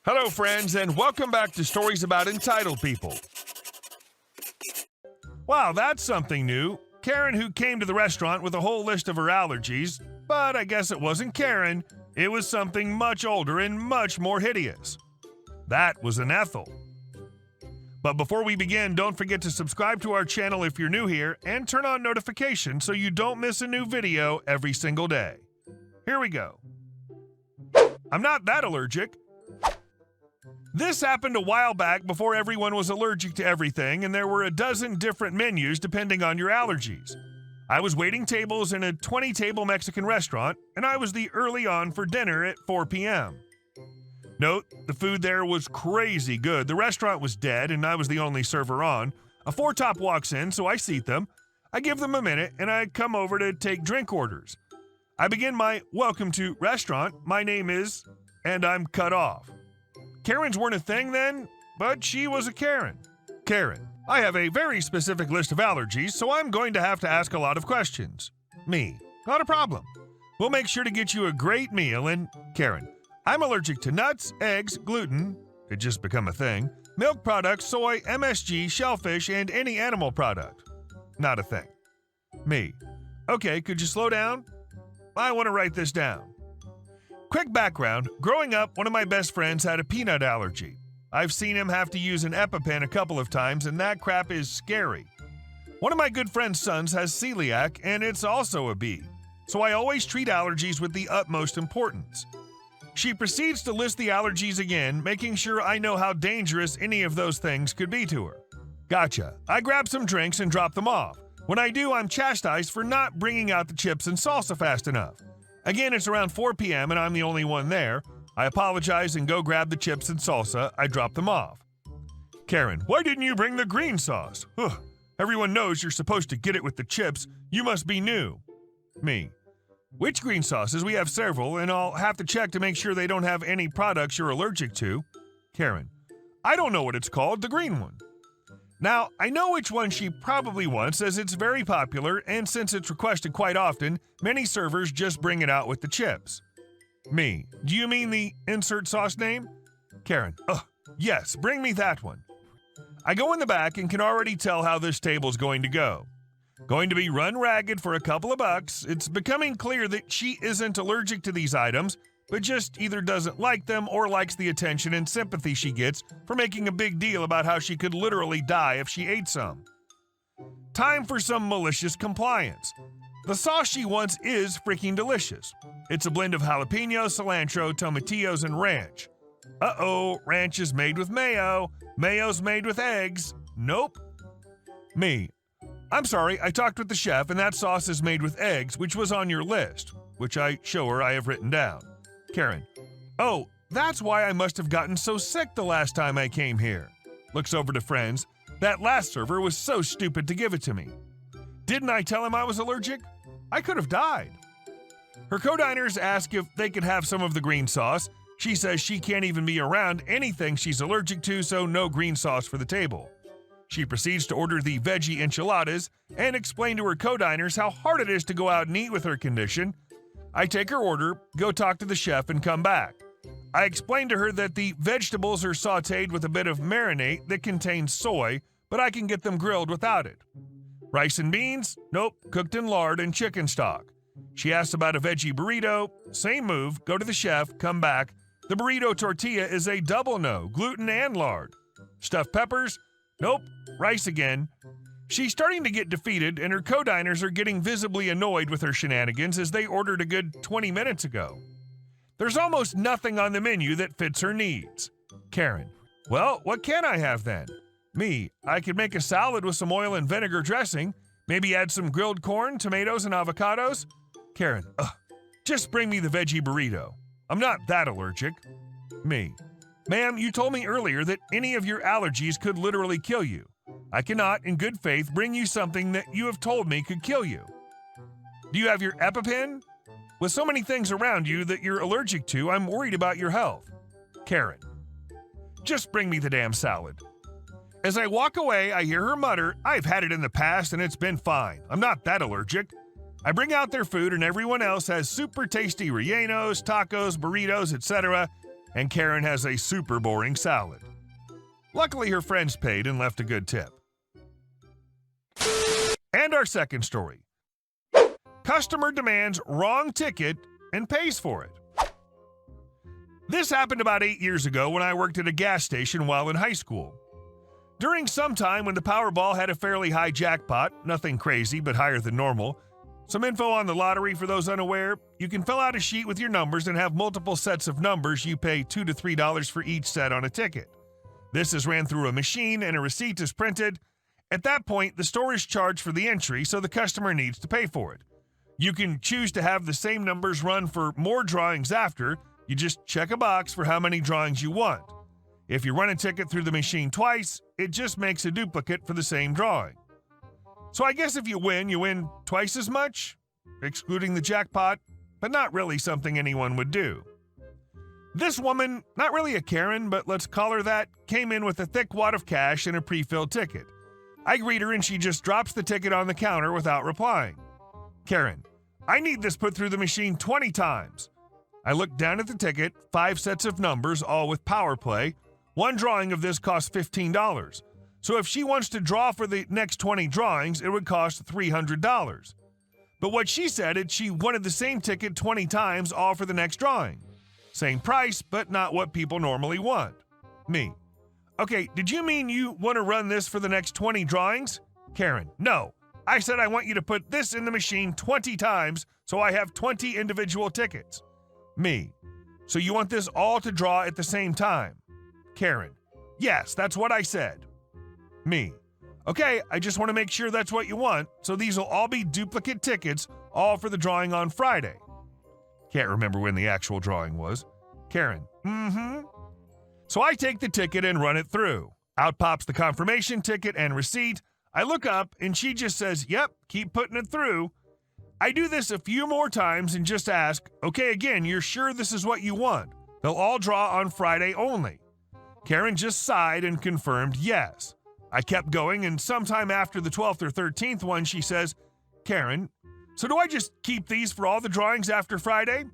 Hello, friends, and welcome back to Stories About Entitled People. Wow, that's something new. Karen, who came to the restaurant with a whole list of her allergies, but I guess it wasn't Karen. It was something much older and much more hideous. That was an Ethel. But before we begin, don't forget to subscribe to our channel if you're new here and turn on notifications so you don't miss a new video every single day. Here we go. I'm not that allergic. This happened a while back before everyone was allergic to everything and there were a dozen different menus depending on your allergies. I was waiting tables in a 20-table Mexican restaurant and I was the early on for dinner at 4 p.m. Note, the food there was crazy good. The restaurant was dead and I was the only server on. A four-top walks in, so I seat them. I give them a minute and I come over to take drink orders. I begin my welcome to restaurant, my name is, and I'm cut off. Karens weren't a thing then, but she was a Karen. Karen, I have a very specific list of allergies, so I'm going to have to ask a lot of questions. Me, not a problem. We'll make sure to get you a great meal. And Karen, I'm allergic to nuts, eggs, gluten, it just become a thing, milk products, soy, MSG, shellfish, and any animal product. Not a thing. Me, okay, could you slow down? I want to write this down. Quick background, growing up, one of my best friends had a peanut allergy. I've seen him have to use an EpiPen a couple of times, and that crap is scary. One of my good friend's sons has celiac, and it's also a B. So I always treat allergies with the utmost importance. She proceeds to list the allergies again, making sure I know how dangerous any of those things could be to her. Gotcha. I grab some drinks and drop them off. When I do, I'm chastised for not bringing out the chips and salsa fast enough. Again, it's around 4 p.m. and I'm the only one there. I apologize and go grab the chips and salsa. I drop them off. Karen, why didn't you bring the green sauce? Ugh. Everyone knows you're supposed to get it with the chips. You must be new. Me. Which green sauces? We have several, and I'll have to check to make sure they don't have any products you're allergic to. Karen, I don't know what it's called, the green one. Now, I know which one she probably wants as it's very popular, and since it's requested quite often, many servers just bring it out with the chips. Me, do you mean the insert sauce name? Karen, yes, bring me that one. I go in the back and can already tell how this table's going to go. Going to be run ragged for a couple of bucks. It's becoming clear that she isn't allergic to these items, but just either doesn't like them or likes the attention and sympathy she gets for making a big deal about how she could literally die if she ate some. Time for some malicious compliance. The sauce she wants is freaking delicious. It's a blend of jalapeno, cilantro, tomatillos, and ranch. Uh-oh, ranch is made with mayo. Mayo's made with eggs. Nope. Me. I'm sorry, I talked with the chef and that sauce is made with eggs, which was on your list, which I show her I have written down. Karen, oh, that's why I must have gotten so sick the last time I came here. Looks over to friends. That last server was so stupid to give it to me. Didn't I tell him I was allergic? I could have died. Her co-diners ask if they could have some of the green sauce. She says she can't even be around anything she's allergic to, so no green sauce for the table. She proceeds to order the veggie enchiladas and explain to her co-diners how hard it is to go out and eat with her condition. I take her order, go talk to the chef, and come back. I explain to her that the vegetables are sautéed with a bit of marinade that contains soy, but I can get them grilled without it. Rice and beans? Nope, cooked in lard and chicken stock. She asks about a veggie burrito. Same move, go to the chef, come back. The burrito tortilla is a double no, gluten and lard. Stuffed peppers? Nope, rice again. She's starting to get defeated, and her co-diners are getting visibly annoyed with her shenanigans as they ordered a good 20 minutes ago. There's almost nothing on the menu that fits her needs. Karen, well, what can I have then? Me, I could make a salad with some oil and vinegar dressing, maybe add some grilled corn, tomatoes, and avocados. Karen, just bring me the veggie burrito. I'm not that allergic. Me, ma'am, you told me earlier that any of your allergies could literally kill you. I cannot, in good faith, bring you something that you have told me could kill you. Do you have your EpiPen? With so many things around you that you're allergic to, I'm worried about your health. Karen, just bring me the damn salad. As I walk away, I hear her mutter, I've had it in the past and it's been fine. I'm not that allergic. I bring out their food and everyone else has super tasty rellenos, tacos, burritos, etc. and Karen has a super boring salad. Luckily, her friends paid and left a good tip. And our second story. Customer demands wrong ticket and pays for it. This happened about 8 years ago when I worked at a gas station while in high school. During some time when the Powerball had a fairly high jackpot, nothing crazy but higher than normal. Some info on the lottery for those unaware: you can fill out a sheet with your numbers and have multiple sets of numbers. You pay $2 to $3 for each set on a ticket. This is ran through a machine and a receipt is printed. At that point, the store is charged for the entry, so the customer needs to pay for it. You can choose to have the same numbers run for more drawings after. You just check a box for how many drawings you want. If you run a ticket through the machine twice, it just makes a duplicate for the same drawing. So I guess if you win twice as much, excluding the jackpot, but not really something anyone would do. This woman, not really a Karen, but let's call her that, came in with a thick wad of cash and a pre-filled ticket. I greet her and she just drops the ticket on the counter without replying. Karen, I need this put through the machine 20 times. I look down at the ticket, 5 sets of numbers, all with power play. One drawing of this costs $15. So if she wants to draw for the next 20 drawings, it would cost $300. But what she said is she wanted the same ticket 20 times, all for the next drawing. Same price, but not what people normally want. Me. Okay, did you mean you want to run this for the next 20 drawings? Karen. No. I said I want you to put this in the machine 20 times, so I have 20 individual tickets. Me. So you want this all to draw at the same time? Karen. Yes, that's what I said. Me. Okay, I just want to make sure that's what you want, so these will all be duplicate tickets, all for the drawing on Friday. Can't remember when the actual drawing was. Karen. So I take the ticket and run it through. Out pops the confirmation ticket and receipt. I look up and she just says, yep, keep putting it through. I do this a few more times and just ask, okay, again, you're sure this is what you want? They'll all draw on Friday only. Karen just sighed and confirmed yes. I kept going, and sometime after the 12th or 13th one, she says, Karen, so do I just keep these for all the drawings after Friday?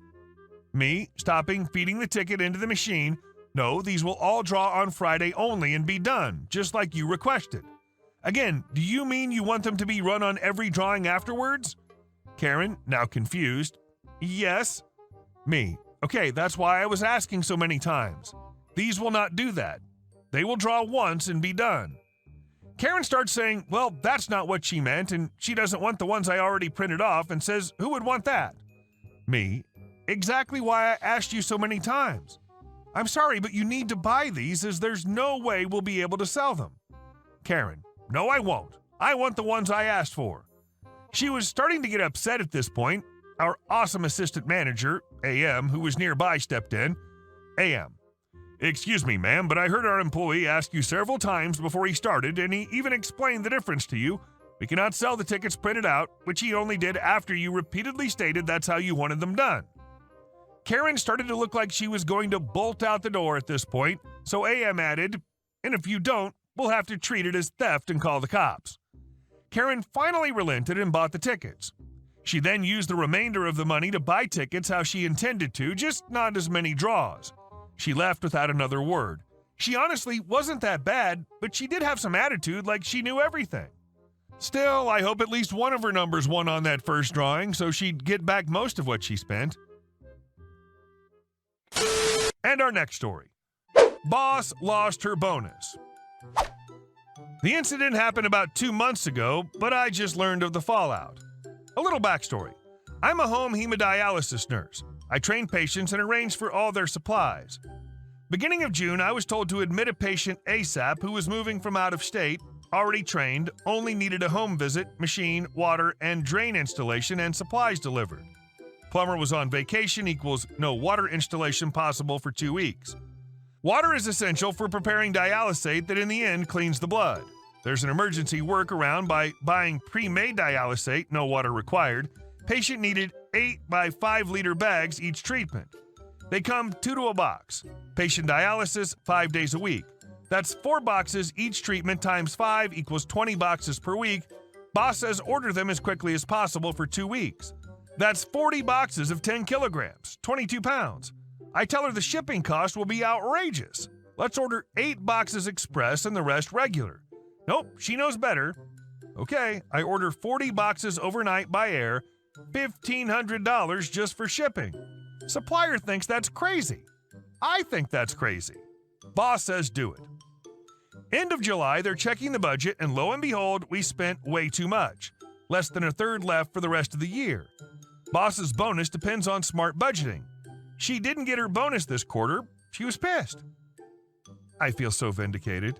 Me, stopping, feeding the ticket into the machine. No, these will all draw on Friday only and be done, just like you requested. Again, do you mean you want them to be run on every drawing afterwards? Karen, now confused. Yes. Me, okay, that's why I was asking so many times. These will not do that. They will draw once and be done. Karen starts saying, well, that's not what she meant, and she doesn't want the ones I already printed off, and says, who would want that? Me, exactly why I asked you so many times. I'm sorry, but you need to buy these, as there's no way we'll be able to sell them. Karen, no, I won't. I want the ones I asked for. She was starting to get upset at this point. Our awesome assistant manager, AM, who was nearby, stepped in. AM, excuse me, ma'am, but I heard our employee ask you several times before he started, and he even explained the difference to you. We cannot sell the tickets printed out, which he only did after you repeatedly stated that's how you wanted them done. Karen started to look like she was going to bolt out the door at this point, so AM added, and if you don't, we'll have to treat it as theft and call the cops. Karen finally relented and bought the tickets. She then used the remainder of the money to buy tickets how she intended to, just not as many draws. She left without another word. She honestly wasn't that bad, but she did have some attitude like she knew everything. Still, I hope at least one of her numbers won on that first drawing, so she'd get back most of what she spent. And our next story. Boss lost her bonus. The incident happened about 2 months ago, but I just learned of the fallout. A little backstory. I'm a home hemodialysis nurse. I train patients and arrange for all their supplies. Beginning of June, I was told to admit a patient ASAP who was moving from out of state, already trained, only needed a home visit, machine, water, and drain installation and supplies delivered. Plumber was on vacation equals no water installation possible for 2 weeks. Water is essential for preparing dialysate that in the end cleans the blood. There's an emergency workaround by buying pre-made dialysate, no water required. Patient needed 8 by 5 liter bags each treatment. They come 2 to a box. Patient dialysis 5 days a week. That's 4 boxes each treatment times 5 equals 20 boxes per week. Boss says order them as quickly as possible for 2 weeks. That's 40 boxes of 10 kilograms, 22 pounds. I tell her the shipping cost will be outrageous. Let's order 8 boxes express and the rest regular. Nope, she knows better. Okay, I order 40 boxes overnight by air, $1,500 just for shipping. Supplier thinks that's crazy. I think that's crazy. Boss says do it. End of July, they're checking the budget, and lo and behold, we spent way too much. Less than a third left for the rest of the year. Boss's bonus depends on smart budgeting. She didn't get her bonus this quarter. She was pissed. I feel so vindicated.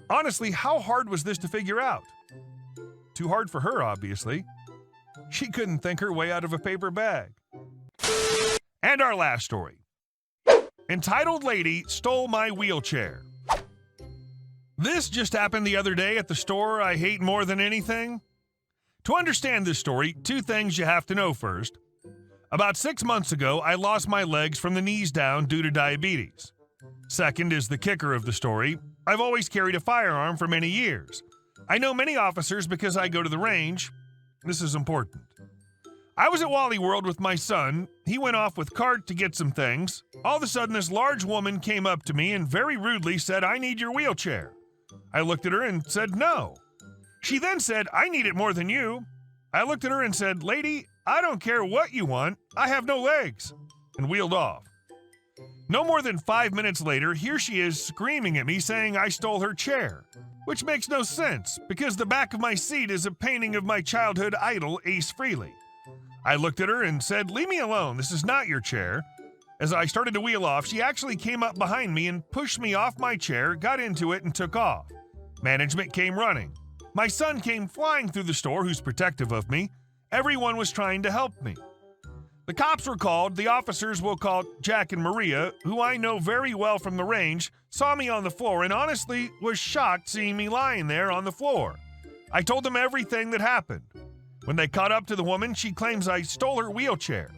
Honestly, how hard was this to figure out? Too hard for her, obviously. She couldn't think her way out of a paper bag. And our last story. Entitled lady stole my wheelchair. This just happened the other day at the store I hate more than anything. To understand this story, 2 things you have to know first. About 6 months ago, I lost my legs from the knees down due to diabetes. Second is the kicker of the story. I've always carried a firearm for many years. I know many officers because I go to the range. This is important. I was at Wally World with my son. He went off with Cart to get some things. All of a sudden, this large woman came up to me and very rudely said, "I need your wheelchair." I looked at her and said, "No." She then said, "I need it more than you." I looked at her and said, "Lady, I don't care what you want. I have no legs," and wheeled off. No more than 5 minutes later, here she is screaming at me saying I stole her chair, which makes no sense because the back of my seat is a painting of my childhood idol, Ace Frehley. I looked at her and said, "Leave me alone. This is not your chair." As I started to wheel off, she actually came up behind me and pushed me off my chair, got into it, and took off. Management came running. My son came flying through the store, who's protective of me. Everyone was trying to help me. The cops were called. The officers, we'll call Jack and Maria, who I know very well from the range, saw me on the floor and honestly was shocked seeing me lying there on the floor. I told them everything that happened. When they caught up to the woman, she claims I stole her wheelchair.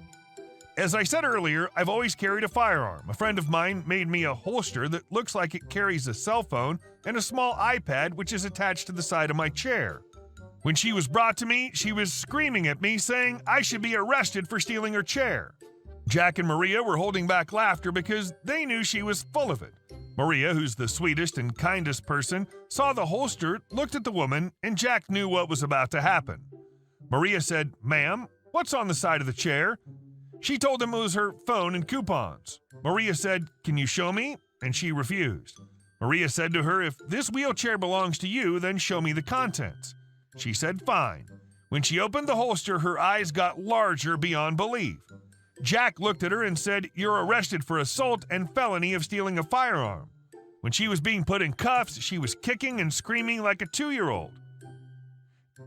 As I said earlier, I've always carried a firearm. A friend of mine made me a holster that looks like it carries a cell phone and a small iPad which is attached to the side of my chair. When she was brought to me, she was screaming at me saying I should be arrested for stealing her chair. Jack and Maria were holding back laughter because they knew she was full of it. Maria, who's the sweetest and kindest person, saw the holster, looked at the woman, and Jack knew what was about to happen. Maria said, "Ma'am, what's on the side of the chair?" She told him it was her phone and coupons. Maria said, "Can you show me?" And she refused. Maria said to her, "If this wheelchair belongs to you, then show me the contents." She said, "Fine." When she opened the holster, her eyes got larger beyond belief. Jack looked at her and said, "You're arrested for assault and felony of stealing a firearm." When she was being put in cuffs, she was kicking and screaming like a 2-year-old.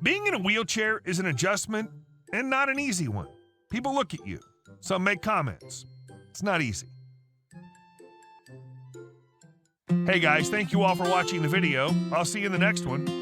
Being in a wheelchair is an adjustment and not an easy one. People look at you. Some make comments. It's not easy. Hey guys, thank you all for watching the video. I'll see you in the next one.